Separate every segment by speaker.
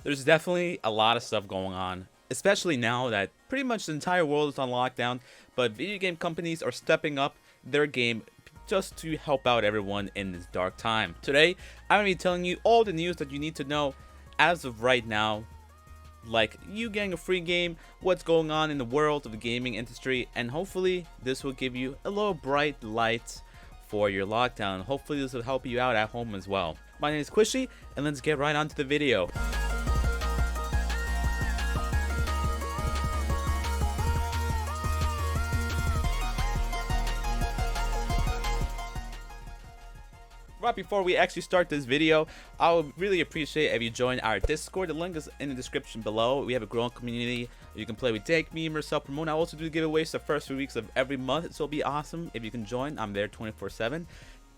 Speaker 1: There's definitely a lot of stuff going on, especially now that pretty much the entire world is on lockdown, but video game companies are stepping up their game just to help out everyone in this dark time. Today, I'm going to be telling you all the news that you need to know as of right now, like you getting a free game, what's going on in the world of the gaming industry, and hopefully this will give you a little bright light for your lockdown. Hopefully this will help you out at home as well. My name is Quishy, and let's get right on to the video. Right before we actually start this video, I would really appreciate if you join our Discord. The link is in the description below. We have a growing community. You can play with Jake, me, or self-promote. I also do giveaways the first 3 weeks of every month, so it'll be awesome if you can join. I'm there 24/7.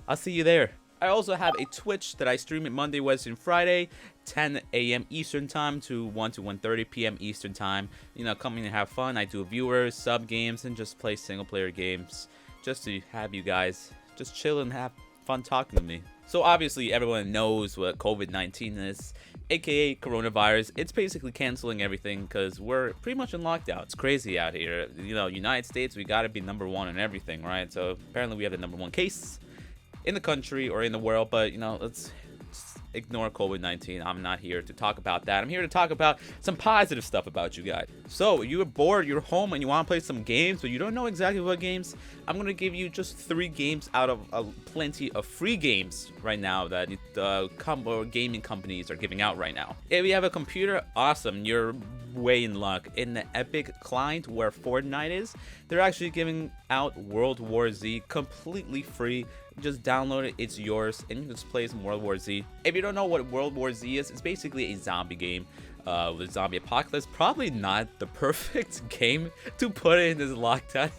Speaker 1: I'll see you there. I also have a Twitch that I stream at Monday, Wednesday, and Friday, 10 a.m. Eastern time to 1 to 1:30 p.m. Eastern time. You know, come in and have fun. I do viewers, sub games, and just play single-player games just to have you guys just chill and have fun talking to me. So obviously everyone knows what COVID-19 is, aka coronavirus. It's basically canceling everything because we're pretty much in lockdown. It's crazy out here. You know, United States, we gotta be #1 in everything, right? So apparently we have the #1 case in the country or in the world, but you know, let's just ignore COVID-19. I'm not here to talk about that. I'm here to talk about some positive stuff about you guys. So you were bored, you're home, and you want to play some games, but you don't know exactly what games. I'm going to give you just 3 games out of plenty of free games right now that gaming companies are giving out right now. If you have a computer, awesome, you're way in luck. In the Epic client where Fortnite is, they're actually giving out World War Z completely free. Just download it, it's yours, and you can just play some World War Z. If you don't know what World War Z is, it's basically a zombie game with zombie apocalypse. Probably not the perfect game to put in this lockdown.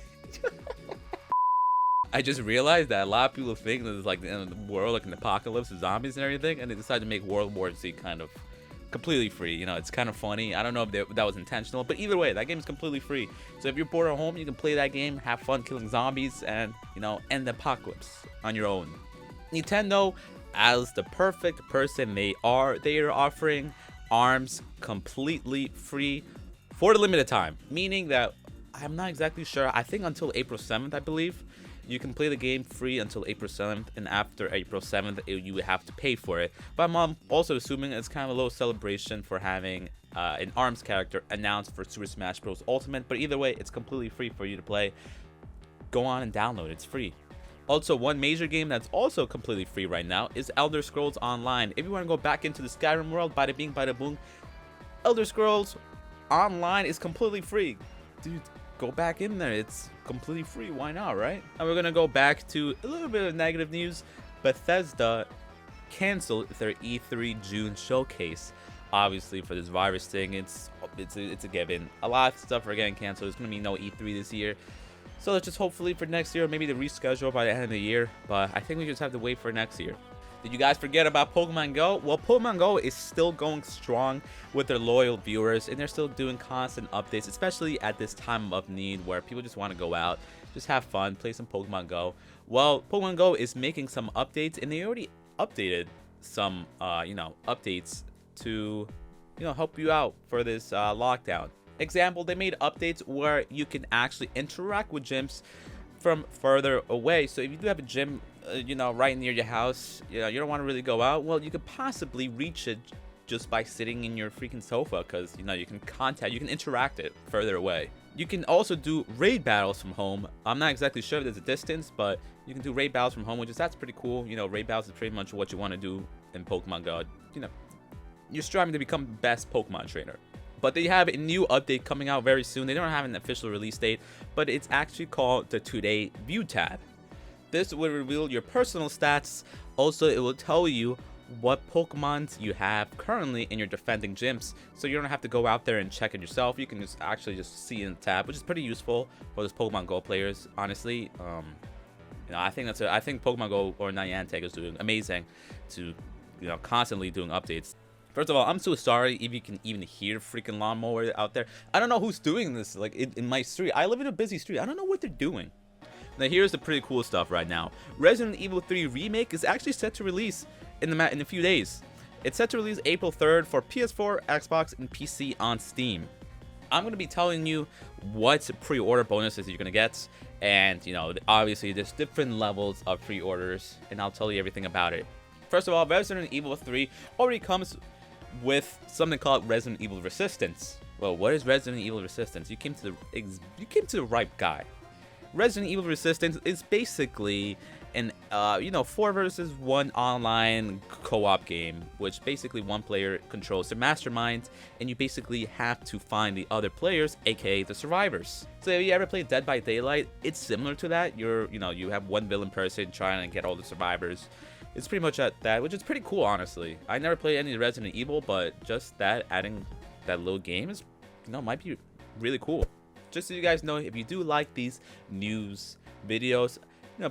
Speaker 1: I just realized that a lot of people think that it's like the end of the world, like an apocalypse with zombies and everything, and they decided to make World War Z kind of completely free. You know, it's kind of funny. I don't know if that was intentional, but either way, that game is completely free. So if you're bored at home, you can play that game, have fun killing zombies, and you know, end the apocalypse on your own. Nintendo, as the perfect person they are offering ARMS completely free for the limited time, meaning that I'm not exactly sure. I think until April 7th, I believe. You can play the game free until April 7th, and after April 7th, you would have to pay for it. But I'm also assuming it's kind of a little celebration for having an ARMS character announced for Super Smash Bros. Ultimate. But either way, it's completely free for you to play. Go on and download it. It's free. Also, one major game that's also completely free right now is Elder Scrolls Online. If you want to go back into the Skyrim world, bada bing, bada boom, Elder Scrolls Online is completely free. Dude, go back in there. It's completely free. Why not, right? And we're gonna go back to a little bit of negative news. Bethesda canceled their E3 June showcase. Obviously, for this virus thing, it's a given. A lot of stuff are getting canceled. There's gonna be no E3 this year. So let's just hopefully for next year, maybe the reschedule by the end of the year. But I think we just have to wait for next year. Did you guys forget about Pokemon Go? Well, Pokemon Go is still going strong with their loyal viewers, and they're still doing constant updates, especially at this time of need where people just want to go out, just have fun, play some Pokemon Go. Well, Pokemon Go is making some updates, and they already updated some, updates to, help you out for this lockdown. Example, they made updates where you can actually interact with gyms from further away. So if you do have a gym right near your house, you don't want to really go out, well, you could possibly reach it just by sitting in your freaking sofa, because you can interact it further away. You can also do raid battles from home. I'm not exactly sure if there's a distance, but you can do raid battles from home, that's pretty cool. Raid battles is pretty much what you want to do in Pokemon Go. You're striving to become the best Pokemon trainer. But they have a new update coming out very soon. They don't have an official release date, but it's actually called the Today View tab. This will reveal your personal stats. Also, it will tell you what Pokemons you have currently in your defending gyms, so you don't have to go out there and check it yourself. You can just see in the tab, which is pretty useful for those Pokemon Go players. Honestly, I think Pokemon Go or Niantic is doing amazing to constantly doing updates. First of all, I'm so sorry if you can even hear freaking lawnmower out there. I don't know who's doing this like in my street. I live in a busy street. I don't know what they're doing. Now here's the pretty cool stuff right now. Resident Evil 3 Remake is actually set to release in a few days. It's set to release April 3rd for PS4, Xbox, and PC on Steam. I'm going to be telling you what pre-order bonuses you're going to get, and obviously there's different levels of pre-orders, and I'll tell you everything about it. First of all, Resident Evil 3 already comes with something called Resident Evil Resistance. Well, what is Resident Evil Resistance? You came to the right guy. Resident Evil Resistance is basically an 4 versus 1 online co-op game, which basically one player controls the mastermind, and you basically have to find the other players, aka the survivors. So if you ever played Dead by Daylight, it's similar to that. You have one villain person trying to get all the survivors. It's pretty much at that, which is pretty cool, honestly. I never played any Resident Evil, but just that, adding that little game is, might be really cool. Just so you guys know, if you do like these news videos,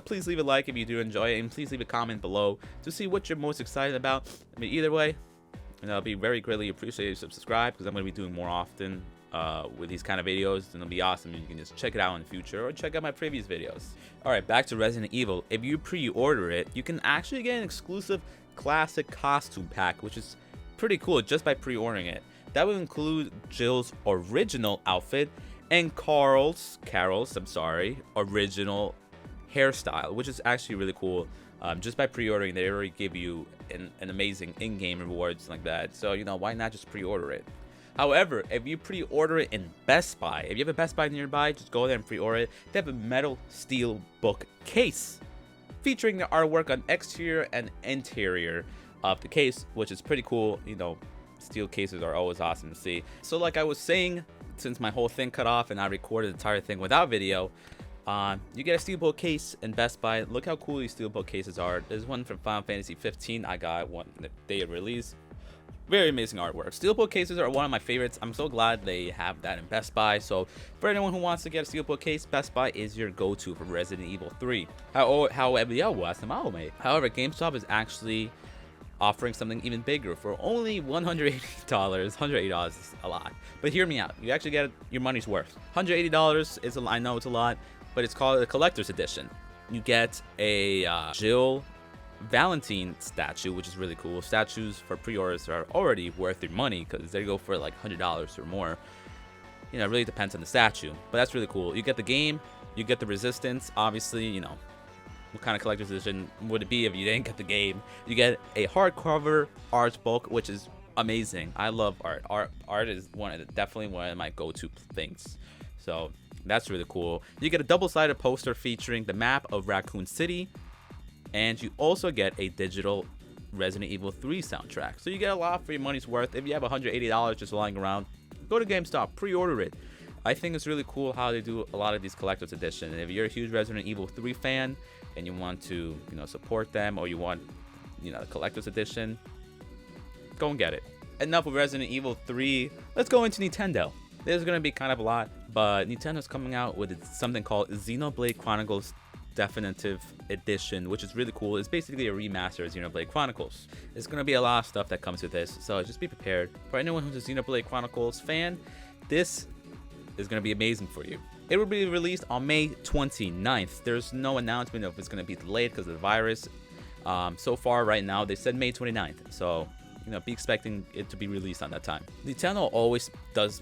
Speaker 1: please leave a like if you do enjoy it, and please leave a comment below to see what you're most excited about. I mean, either way, it'll be very greatly appreciated if you subscribe, because I'm going to be doing more often with these kind of videos, and it'll be awesome. You can just check it out in the future, or check out my previous videos. Alright, back to Resident Evil. If you pre-order it, you can actually get an exclusive classic costume pack, which is pretty cool just by pre-ordering it. That will include Jill's original outfit and Carol's original hairstyle, which is actually really cool. Just by pre-ordering, they already give you an amazing in-game rewards like that. So why not just pre-order it? However, if you pre-order it in Best Buy, if you have a Best Buy nearby, just go there and pre-order it. They have a metal steel book case featuring the artwork on exterior and interior of the case, which is pretty cool. Steel cases are always awesome to see. So like I was saying, since my whole thing cut off and I recorded the entire thing without video, you get a steelbook case in Best Buy. Look how cool these steelbook cases are. There's one from Final Fantasy 15. I got one the day of release. Very amazing artwork. Steelbook cases are one of my favorites. I'm so glad they have that in Best Buy. So for anyone who wants to get a steelbook case, Best Buy is your go-to for Resident Evil 3. However, GameStop is actually offering something even bigger for only $180. $180 is a lot, but hear me out. You actually get your money's worth. $180 is I know it's a lot, but it's called a collector's edition. You get a Jill Valentine statue, which is really cool. Statues for pre-orders are already worth their money because they go for like $100 or more. It really depends on the statue, but that's really cool. You get the game, you get the Resistance. Obviously, what kind of collector's edition would it be if you didn't get the game? You get a hardcover art book, which is amazing. I love art. Art is definitely one of my go-to things. So that's really cool. You get a double-sided poster featuring the map of Raccoon City, and you also get a digital Resident Evil 3 soundtrack. So you get a lot for your money's worth. If you have $180 just lying around, go to GameStop, pre-order it. I think it's really cool how they do a lot of these collector's editions. And if you're a huge Resident Evil 3 fan and you want to, support them, or you want, the collector's edition, go and get it. Enough of Resident Evil 3. Let's go into Nintendo. There's going to be kind of a lot, but Nintendo's coming out with something called Xenoblade Chronicles Definitive Edition, which is really cool. It's basically a remaster of Xenoblade Chronicles. There's going to be a lot of stuff that comes with this, so just be prepared. For anyone who's a Xenoblade Chronicles fan, this is going to be amazing for you. It will be released on May 29th. There's no announcement of if it's going to be delayed because of the virus. So far, right now, they said May 29th, so be expecting it to be released on that time. Nintendo always does,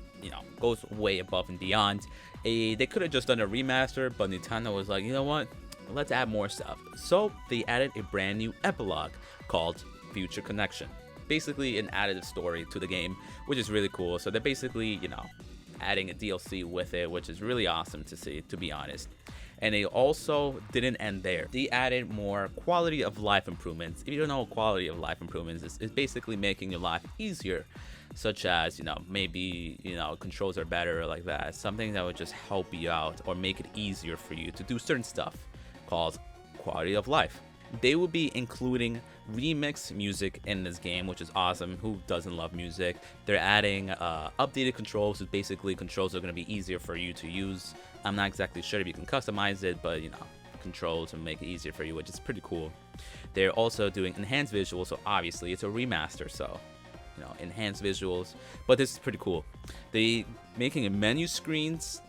Speaker 1: goes way above and beyond. They could have just done a remaster, but Nintendo was like, you know what? Let's add more stuff. So they added a brand new epilogue called Future Connection. Basically an additive story to the game, which is really cool. So they're basically, adding a DLC with it, which is really awesome to see, to be honest. And they also didn't end there. They added more quality of life improvements. If you don't know what quality of life improvements is, it's basically making your life easier, such as, maybe, controls are better, like that. Something that would just help you out or make it easier for you to do certain stuff, called quality of life. They will be including remix music in this game, which is awesome. Who doesn't love music? They're adding updated controls, so basically controls are going to be easier for you to use. I'm not exactly sure if you can customize it, but controls will make it easier for you, which is pretty cool. They're also doing enhanced visuals, so obviously it's a remaster, so enhanced visuals, but this is pretty cool. They making menu screens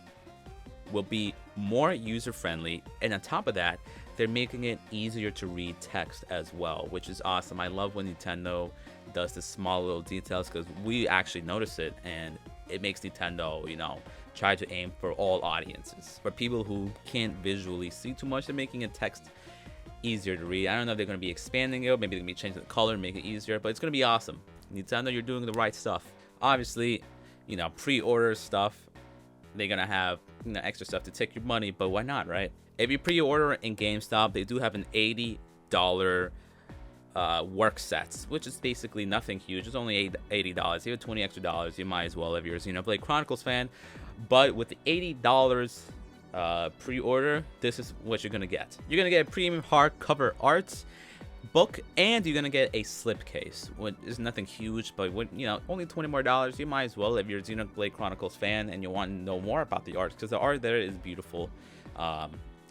Speaker 1: will be more user-friendly, and on top of that, they're making it easier to read text as well, which is awesome. I love when Nintendo does the small little details, because we actually notice it, and it makes Nintendo, you know, try to aim for all audiences. For people who can't visually see too much, they're making it text easier to read. I don't know if they're going to be expanding it, maybe they're going to be changing the color and make it easier, but it's going to be awesome. Nintendo, you're doing the right stuff. Obviously, you know, pre-order stuff, they're going to have, you know, extra stuff to take your money, but why not, right? If you pre-order in GameStop, they do have an $80 work sets, which is basically nothing huge. It's only $80. You have 20 extra dollars, you might as well if you're a Xenoblade Chronicles fan. But with the $80 pre-order, this is what you're gonna get. You're gonna get a premium hardcover art book, and you're gonna get a slipcase, which is nothing huge, but when, you know, only $20 more, you might as well if you're a Xenoblade Chronicles fan and you want to know more about the art, because the art there is beautiful.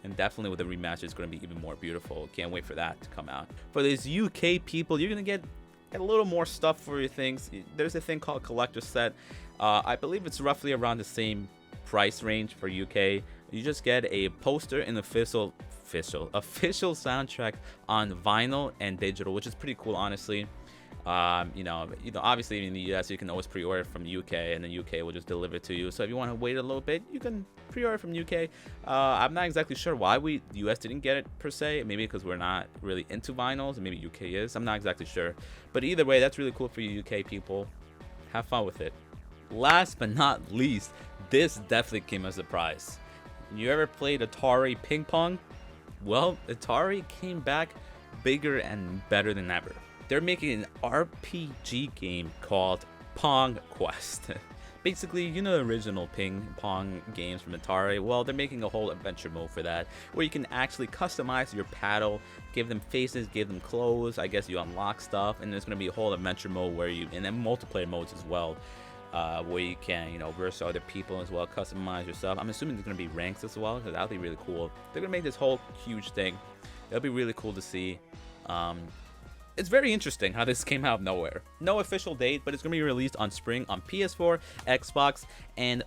Speaker 1: And definitely with the remaster, it's going to be even more beautiful. Can't wait for that to come out. For these UK people, you're going to get a little more stuff for your things. There's a thing called collector set. I believe it's roughly around the same price range for UK. You just get a poster and official soundtrack on vinyl and digital, which is pretty cool, honestly. You know, obviously in the US you can always pre-order from UK, and the UK will just deliver it to you. So if you want to wait a little bit, you can pre-order from UK. I'm not exactly sure why the US didn't get it per se. Maybe because we're not really into vinyls, and maybe UK is. I'm not exactly sure. But either way, that's really cool for you UK people. Have fun with it. Last but not least, this definitely came as a surprise. You ever played Atari Ping Pong? Well, Atari came back bigger and better than ever. They're making an RPG game called Pong Quest. Basically, you know the original ping pong games from Atari? Well, they're making a whole adventure mode for that, where you can actually customize your paddle, give them faces, give them clothes. I guess you unlock stuff, and there's going to be a whole adventure mode where you, and then multiplayer modes as well, where you can, you know, versus other people as well, customize yourself. I'm assuming there's going to be ranks as well, because that'll be really cool. They're going to make this whole huge thing. It'll be really cool to see. It's very interesting how this came out of nowhere. No official date, but it's going to be released on spring on PS4, Xbox, and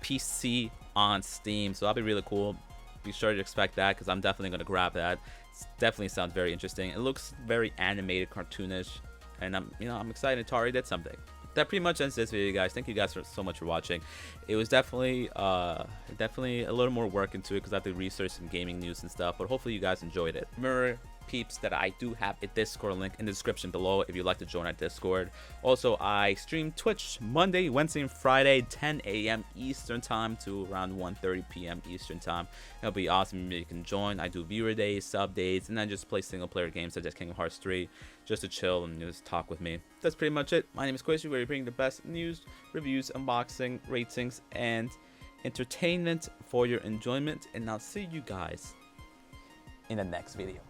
Speaker 1: PC on Steam. So that'll be really cool. Be sure to expect that, because I'm definitely going to grab that. It definitely sounds very interesting. It looks very animated, cartoonish, and I'm excited Atari did something. That pretty much ends this video, guys. Thank you guys so much for watching. It was definitely a little more work into it, because I have to research some gaming news and stuff, but hopefully you guys enjoyed it. Remember, peeps, that I do have a Discord link in the description below if you'd like to join our Discord. Also, I stream Twitch Monday, Wednesday, and Friday, 10 a.m. Eastern time to around 1:30 p.m. Eastern time. It'll be awesome if you can join. I do viewer days, sub days, and then just play single player games such as Kingdom Hearts 3, just to chill and just talk with me. That's pretty much it. My name is Quishy, where we bring the best news, reviews, unboxing, ratings, and entertainment for your enjoyment. And I'll see you guys in the next video.